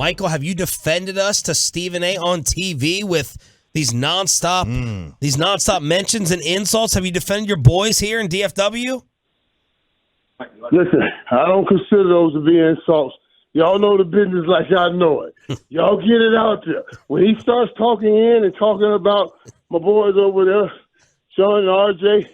Michael, have you defended us to Stephen A. on TV with these nonstop mentions and insults? Have you defended your boys here in DFW? Listen, I don't consider those to be insults. Y'all know the business like I know it. Y'all get it out there. When he starts talking in and talking about my boys over there, Shan and RJ,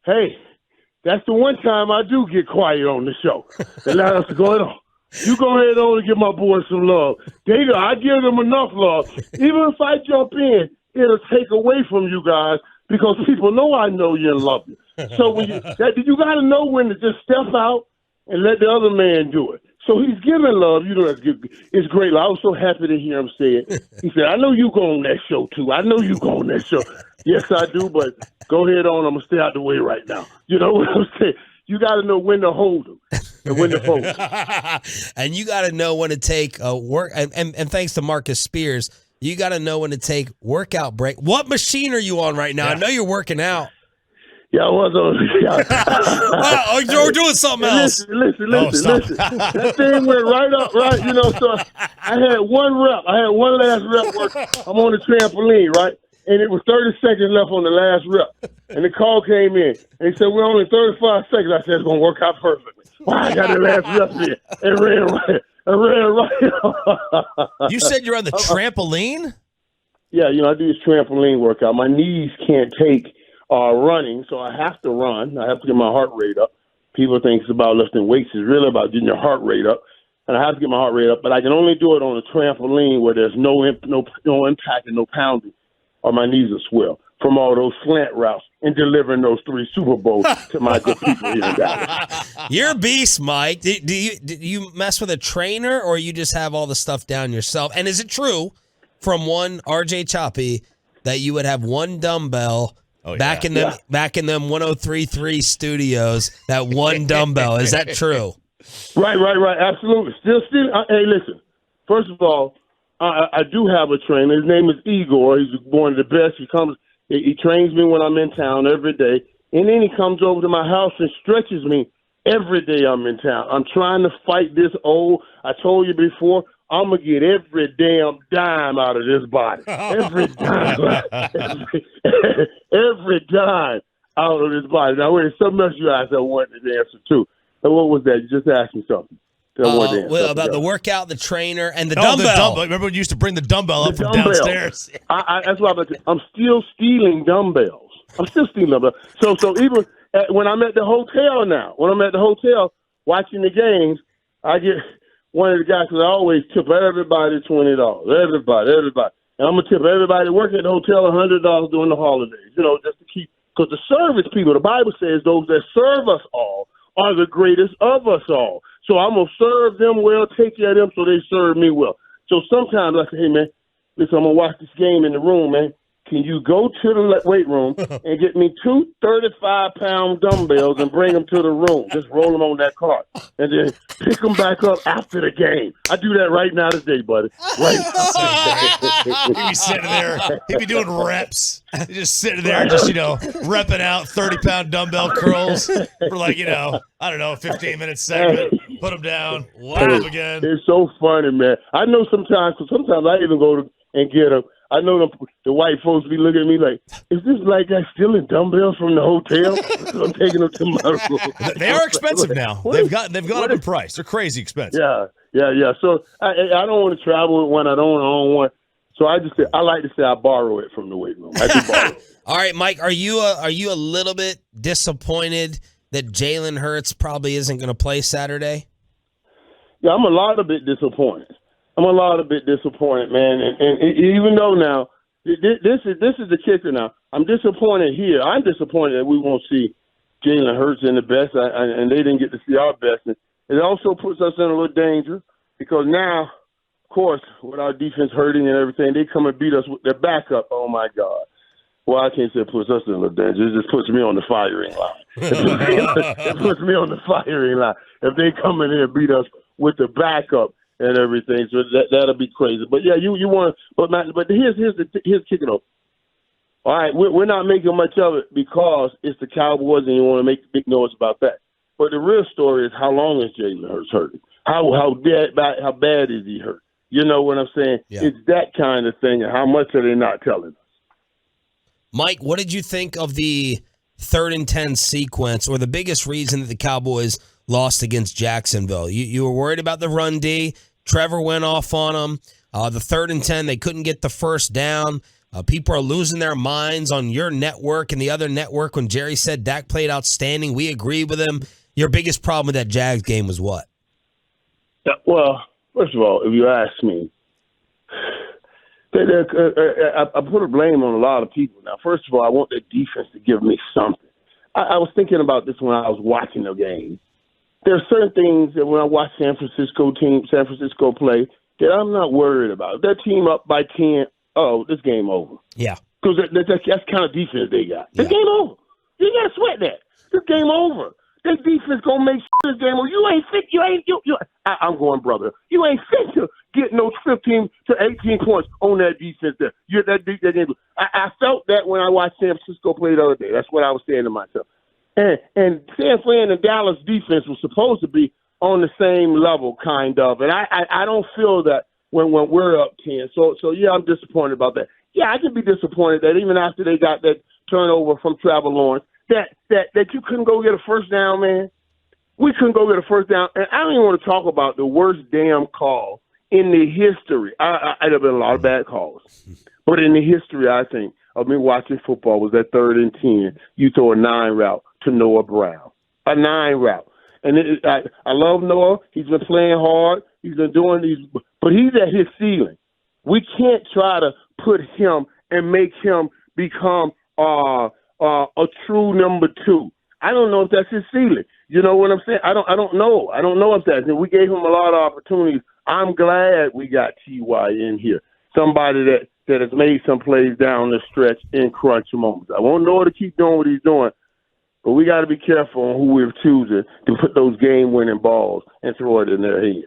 hey, that's the one time I do get quiet on the show. Allow us to go on. You go ahead on and give my boys some love. I give them enough love. Even if I jump in, it'll take away from you guys because people know I know you and love you. So when you got to know when to just step out and let the other man do it. So he's giving love. You know, it's great. I was so happy to hear him say it. He said, I know you go on that show, too. I know you go on that show. Yes, I do, but go ahead on. I'm going to stay out the way right now. You know what I'm saying? You got to know when to hold them and when to fold them. And you got to know when to take a work. And thanks to Marcus Spears, you got to know when to take workout break. What machine are you on right now? Yeah. I know you're working out. Yeah, I was on. You're doing something else. Listen. That thing went right up, right? You know, so I had one rep. I had one last rep work. I'm on the trampoline, right? And it was 30 seconds left on the last rep. And the call came in. And he said, we're only 35 seconds. I said, it's going to work out perfectly. Wow, I got the last rep in. And ran right. I ran right. You said you're on the trampoline? Yeah, you know, I do this trampoline workout. My knees can't take running, so I have to run. I have to get my heart rate up. People think it's about lifting weights. It's really about getting your heart rate up. And I have to get my heart rate up, but I can only do it on a trampoline where there's no impact and no pounding, or my knees will swell from all those slant routes and delivering those 3 Super Bowls to my good people here in Dallas. You're a beast, Mike. Do you mess with a trainer, or you just have all the stuff down yourself? And is it true from one RJ Choppy that you would have one dumbbell back in them 103.3 studios, that one dumbbell? Is that true? Right. Absolutely. Still. Hey, listen. First of all, I do have a trainer. His name is Igor. He's one of the best. He trains me when I'm in town every day, and then he comes over to my house and stretches me every day I'm in town. I'm trying to fight this old. I told you before, I'm going to get every damn dime out of this body. Every dime. Every dime out of this body. Now, wait, something else you asked I wanted to answer, too. And what was that? You just asked me something. About the workout, the trainer, and the dumbbell. Remember when you used to bring the dumbbell up from downstairs? That's why I'm still stealing dumbbells. So even when I'm at the hotel now, watching the games, I get one of the guys, because I always tip everybody $20. Everybody. And I'm going to tip everybody working at the hotel $100 during the holidays, you know, just to keep, because the service people, the Bible says those that serve us all are the greatest of us all. So I'm going to serve them well, take care of them so they serve me well. So sometimes I say, hey, man, listen, I'm going to watch this game in the room, man. Can you go to the weight room and get me 2 35-pound dumbbells and bring them to the room? Just roll them on that cart and then pick them back up after the game. I do that right now today, buddy. Right now. He'd be sitting there. He'd be doing reps. He'd just sitting there, just, repping out 30-pound dumbbell curls for I don't know, 15-minute segment. Put them down. Put them again. It's so funny, man. I know sometimes I even go and get them. I know the white folks be looking at me like, is this black guy stealing dumbbells from the hotel? I'm taking them to my room. They are expensive now. They've gone up in price. They're crazy expensive. Yeah. So I don't want to travel with one. I don't own one. So I like to say I borrow it from the weight room. I do borrow it. All right, Mike, are you a little bit disappointed that Jalen Hurts probably isn't going to play Saturday? Yeah, I'm a lot of bit disappointed. Man. And even though now, this is the kicker now. I'm disappointed here. I'm disappointed that we won't see Jalen Hurts in the best, and they didn't get to see our best. And it also puts us in a little danger because now, of course, with our defense hurting and everything, they come and beat us with their backup. Oh, my God. Well, I can't say it puts us in a little danger. It just puts me on the firing line. It puts me on the firing line. If they come in here and beat us with the backup and everything, so that'll be crazy. But yeah, you want, but here's kicking off. All right, we're not making much of it because it's the Cowboys, and you want to make a big noise about that. But the real story is how long is Jalen Hurts hurt? How bad is he hurt? You know what I'm saying? Yeah. It's that kind of thing, and how much are they not telling us? Mike, what did you think of the 3rd and 10 sequence, or the biggest reason that the Cowboys lost against Jacksonville? You were worried about the run D. Trevor went off on them. The 3rd and 10, they couldn't get the first down. People are losing their minds on your network and the other network when Jerry said Dak played outstanding. We agree with him. Your biggest problem with that Jags game was what? Well, first of all, if you ask me, I put a blame on a lot of people. Now, first of all, I want the defense to give me something. I was thinking about this when I was watching the game. There are certain things that when I watch San Francisco play that I'm not worried about. If that team up by 10, this game over. Yeah. Because that's kind of defense they got. This game over. You got to sweat that. This game over. Their defense going to make this game over. You ain't fit. I'm going, brother. You ain't fit to get no 15 to 18 points on that defense there. I felt that when I watched San Francisco play the other day. That's what I was saying to myself. And San Fran and Dallas defense was supposed to be on the same level, kind of. And I don't feel that when we're up 10. So yeah, I'm disappointed about that. Yeah, I can be disappointed that even after they got that turnover from Trevor Lawrence, that you couldn't go get a first down, man. We couldn't go get a first down. And I don't even want to talk about the worst damn call in the history. There have been a lot of bad calls. But in the history, I think, of me watching football was that 3rd and 10. You throw a 9 route to Noah Brown. A 9 route. And I love Noah. He's been playing hard. He's been doing these. But he's at his ceiling. We can't try to put him and make him become a true number 2. I don't know if that's his ceiling. You know what I'm saying? I don't know. I don't know if that's it. We gave him a lot of opportunities. I'm glad we got T.Y. in here. Somebody that has made some plays down the stretch in crunch moments. I want Noah to keep doing what he's doing, but we got to be careful on who we're choosing to put those game-winning balls and throw it in their hands.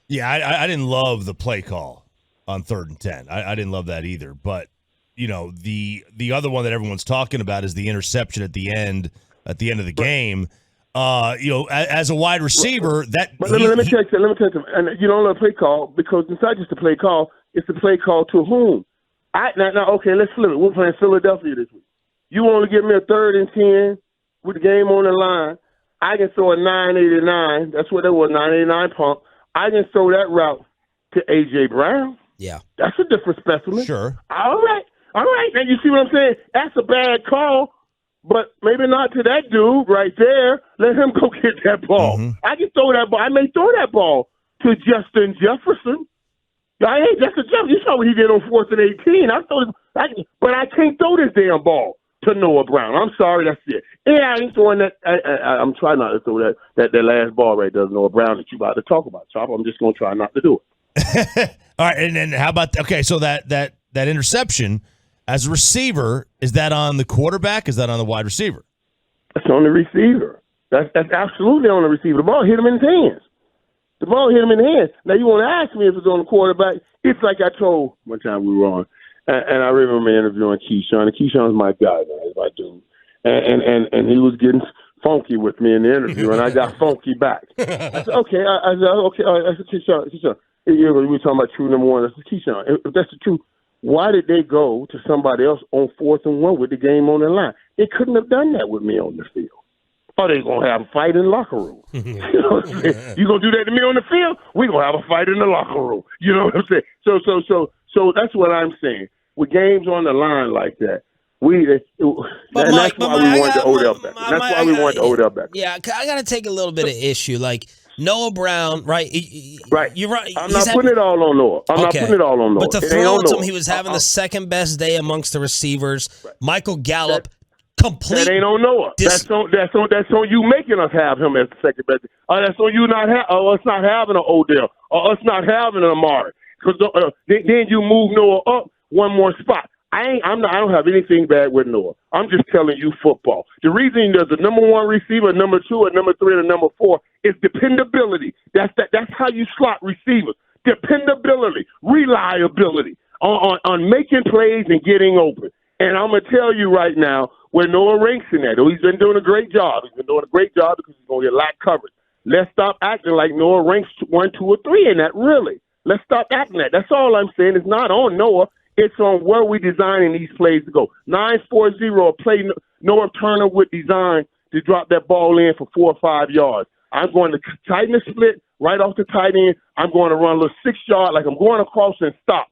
Yeah, I didn't love the play call on 3rd and 10. I didn't love that either. But, you know, the other one that everyone's talking about is the interception at the end of the game. You know, as a wide receiver, that. But let me tell you something. And you don't know the play call because it's not just a play call; it's the play call to whom. Now, okay, let's flip it. We're playing Philadelphia this week. You want to give me a 3rd and 10 with the game on the line? I can throw a 989. That's what it was, 989 pump. I can throw that route to A.J. Brown. Yeah, that's a different specimen. Sure. All right. Now you see what I'm saying? That's a bad call. But maybe not to that dude right there. Let him go get that ball. Mm-hmm. I can throw that ball. I may throw that ball to Justin Jefferson. Hey, Justin Jefferson, you saw what he did on 4th and 18. But I can't throw this damn ball to Noah Brown. I'm sorry, that's it. Yeah, I ain't throwing that. I'm trying not to throw that last ball right there to Noah Brown that you about to talk about, Chop. I'm just going to try not to do it. All right, and then how about, okay, so that interception, as a receiver, is that on the quarterback? Is that on the wide receiver? That's on the receiver. That's absolutely on the receiver. The ball hit him in his hands. Now, you want to ask me if it's on the quarterback. It's like I told one time we were on, and I remember interviewing Keyshawn. And Keyshawn's my guy, man. He's my dude. And he was getting funky with me in the interview, and I got funky back. I said, okay. I said, Keyshawn. We were talking about true number 1. I said, Keyshawn, if that's the truth, why did they go to somebody else on 4th and 1 with the game on the line? They couldn't have done that with me on the field. Or they going to have a fight in the locker room. You know what I'm saying? You going to do that to me on the field? We going to have a fight in the locker room. You know what I'm saying? So that's what I'm saying. With games on the line like that, that's why we wanted to Odell back. That's why we wanted to Odell back. Yeah, I got to take a little bit of issue. Like, Noah Brown, right? Right. You're right. I'm not putting it all on Noah. Not putting it all on Noah. But to throw it to him, he was having the second best day amongst the receivers. Right. Michael Gallup, complete. That ain't on Noah. That's on you making us have him as the second best. That's on you us not having an Odell or us not having an Amari. Because then you move Noah up one more spot. I don't have anything bad with Noah. I'm just telling you football. The reason there's a number 1 receiver, a number 2, a number 3, and a number 4 is dependability. That's how you slot receivers. Dependability, reliability on making plays and getting open. And I'm going to tell you right now where Noah ranks in that. He's been doing a great job. He's been doing a great job because he's going to get lack coverage. Let's stop acting like Noah ranks 1, 2, or 3 in that, really. Let's stop acting that. That's all I'm saying. It's not on Noah. It's on where we designing these plays to go. 9-4-0, a play Noah Turner would design to drop that ball in for 4 or 5 yards. I'm going to tighten the split right off the tight end. I'm going to run a little 6-yard, like I'm going across and stop.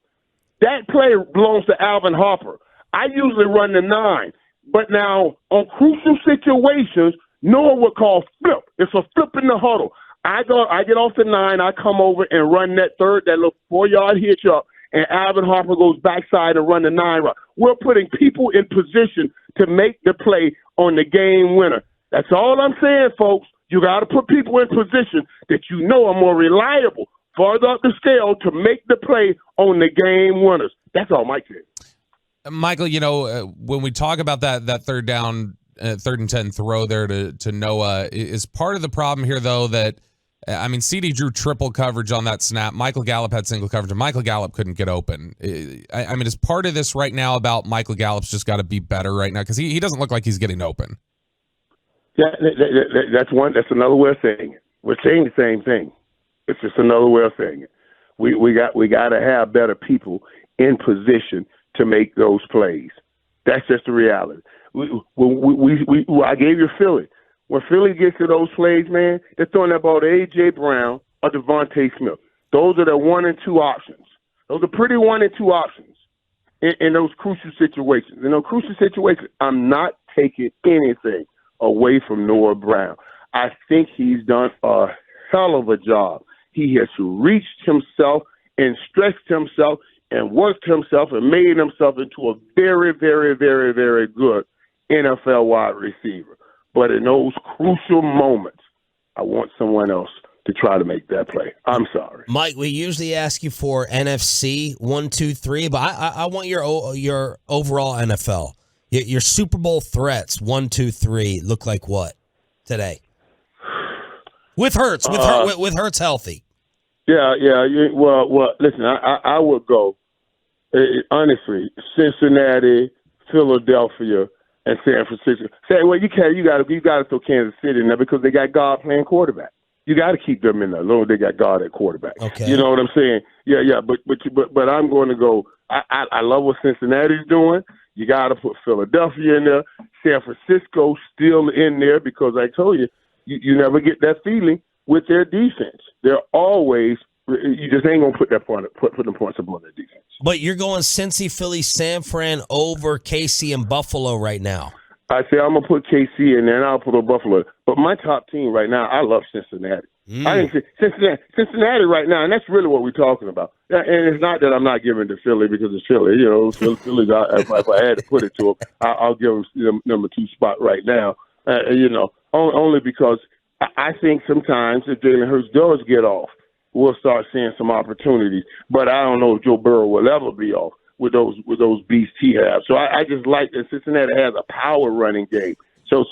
That play belongs to Alvin Harper. I usually run the 9. But now, on crucial situations, Noah would call flip. It's a flip in the huddle. I get off the 9, I come over and run that little 4-yard hitch up, and Alvin Harper goes backside and run the 9 route. We're putting people in position to make the play on the game winner. That's all I'm saying, folks. You got to put people in position that you know are more reliable, farther up the scale to make the play on the game winners. That's all Mike said. Michael, when we talk about that third down, 3rd and 10 throw there to Noah, is part of the problem here, though, that CD drew triple coverage on that snap. Michael Gallup had single coverage, and Michael Gallup couldn't get open. Is part of this right now about Michael Gallup's just got to be better right now? Because he doesn't look like he's getting open. Yeah, that's one. That's another way of saying it. We're saying the same thing. It's just another way of saying it. We got to have better people in position to make those plays. That's just the reality. I gave you Philly. When Philly gets to those plays, man, they're throwing that ball to A.J. Brown or Devontae Smith. Those are the 1 and 2 options. Those are pretty 1 and 2 options in those crucial situations. In those crucial situations, I'm not taking anything away from Noah Brown. I think he's done a hell of a job. He has reached himself and stretched himself and worked himself and made himself into a very, very, very, very good NFL wide receiver. But in those crucial moments, I want someone else to try to make that play. I'm sorry. Mike, we usually ask you for NFC 1, 2, 3, but I want your overall NFL. Your Super Bowl threats 1, 2, 3 look like what today? With Hurts, with Hurts healthy. Yeah. Well. Listen, I would go honestly. Cincinnati, Philadelphia, and San Francisco. You got to throw Kansas City in there because they got God playing quarterback. You got to keep them in there. Long as they got God at quarterback. Okay. You know what I'm saying? Yeah. But I'm going to go. I love what Cincinnati's doing. You got to put Philadelphia in there. San Francisco still in there because I told you, you never get that feeling with their defense. They're always you just ain't gonna put them points up on their defense. But you're going Cincy, Philly, San Fran over KC and Buffalo right now. I say I'm gonna put KC in there, and I'll put a Buffalo. But my top team right now, I love Cincinnati. I think Cincinnati right now, and that's really what we're talking about. And it's not that I'm not giving to Philly because it's Philly. Philly's. If I had to put it to them, I'll give them number 2 spot right now. Only because I think sometimes if Jalen Hurts does get off, we'll start seeing some opportunities. But I don't know if Joe Burrow will ever be off with those beasts he has. So I just like that Cincinnati has a power running game. So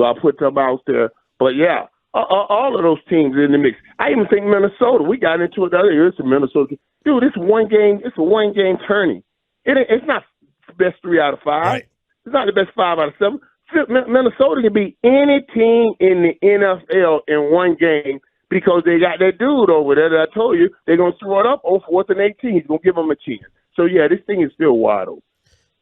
I put them out there. But yeah, all of those teams in the mix. I even think Minnesota. We got into it the other year. It's a Minnesota. Dude, it's one game. It's a one-game tourney. It's not the best 3 out of 5. Right. It's not the best 5 out of 7. Minnesota can beat any team in the NFL in one game because they got that dude over there that I told you they're going to throw it up on 4th and 18. He's going to give them a chance. So, yeah, this thing is still wide open.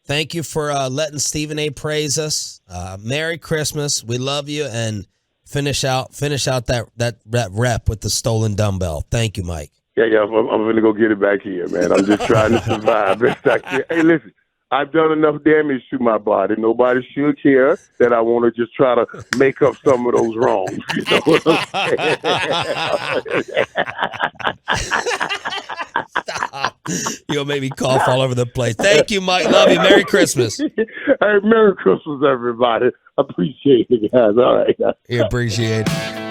Thank you for letting Stephen A. praise us. Merry Christmas. We love you. And finish out that rep with the stolen dumbbell. Thank you, Mike. Yeah, I'm going to go get it back here, man. I'm just trying to survive. Hey, listen. I've done enough damage to my body. Nobody should care that I want to just try to make up some of those wrongs. You know what I'm saying? Stop. You'll make me cough all over the place. Thank you, Mike. Love you. Merry Christmas. Hey, Merry Christmas, everybody. Appreciate it, guys. All right. You appreciate it.